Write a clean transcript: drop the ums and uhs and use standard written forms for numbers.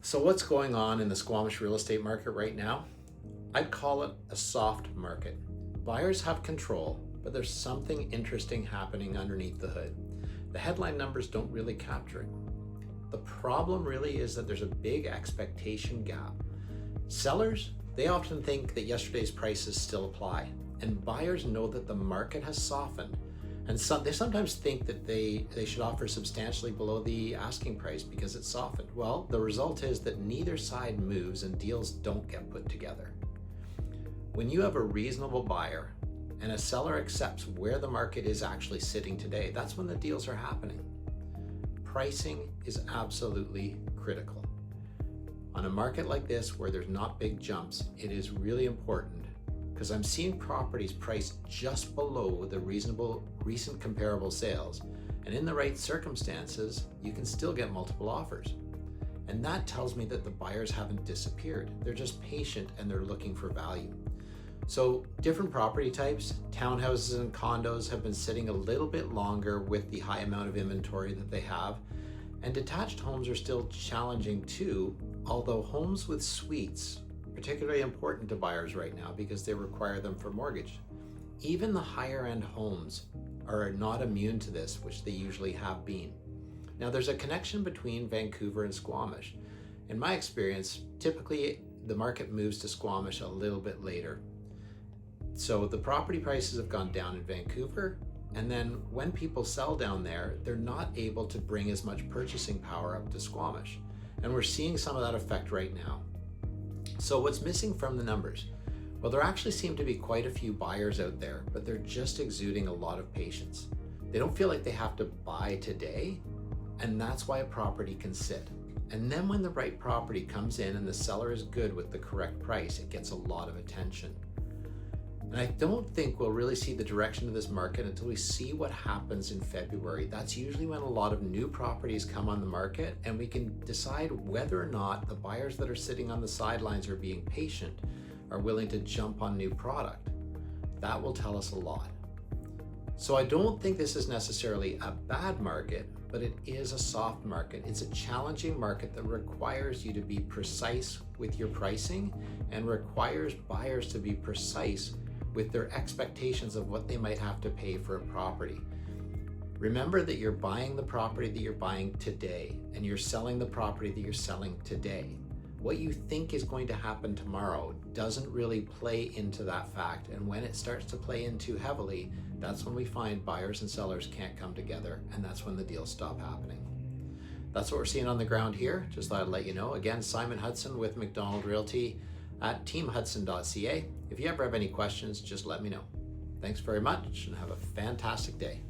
So what's going on in the Squamish real estate market right now? I'd call it a soft market. Buyers have control, but there's something interesting happening underneath the hood. The headline numbers don't really capture it. The problem really is that there's a big expectation gap. Sellers, they often think that yesterday's prices still apply, and buyers know that the market has softened. And they sometimes think that they should offer substantially below the asking price because it's softened. Well, the result is that neither side moves and deals don't get put together. When you have a reasonable buyer and a seller accepts where the market is actually sitting today, that's when the deals are happening. Pricing is absolutely critical. On a market like this where there's not big jumps, it is really important because I'm seeing properties priced just below the reasonable recent comparable sales, and in the right circumstances, you can still get multiple offers. And that tells me that the buyers haven't disappeared. They're just patient and they're looking for value. So different property types, townhouses and condos have been sitting a little bit longer with the high amount of inventory that they have. And detached homes are still challenging too, although homes with suites particularly important to buyers right now because they require them for mortgage. Even the higher end homes are not immune to this, which they usually have been. Now there's a connection between Vancouver and Squamish. In my experience, typically the market moves to Squamish a little bit later. So the property prices have gone down in Vancouver, and then when people sell down there, they're not able to bring as much purchasing power up to Squamish. And we're seeing some of that effect right now. So what's missing from the numbers? Well, there actually seem to be quite a few buyers out there, but they're just exuding a lot of patience. They don't feel like they have to buy today, and that's why a property can sit. And then when the right property comes in and the seller is good with the correct price, it gets a lot of attention. And I don't think we'll really see the direction of this market until we see what happens in February. That's usually when a lot of new properties come on the market, and we can decide whether or not the buyers that are sitting on the sidelines or being patient are willing to jump on new product. That will tell us a lot. So I don't think this is necessarily a bad market, but it is a soft market. It's a challenging market that requires you to be precise with your pricing and requires buyers to be precise with their expectations of what they might have to pay for a property. Remember that you're buying the property that you're buying today, and you're selling the property that you're selling today. What you think is going to happen tomorrow doesn't really play into that fact, and when it starts to play in too heavily, that's when we find buyers and sellers can't come together, and that's when the deals stop happening. That's what we're seeing on the ground here. Just thought I'd let you know. Again, Simon Hudson with McDonald Realty at teamhudson.ca. If you ever have any questions, just let me know. Thanks very much and have a fantastic day.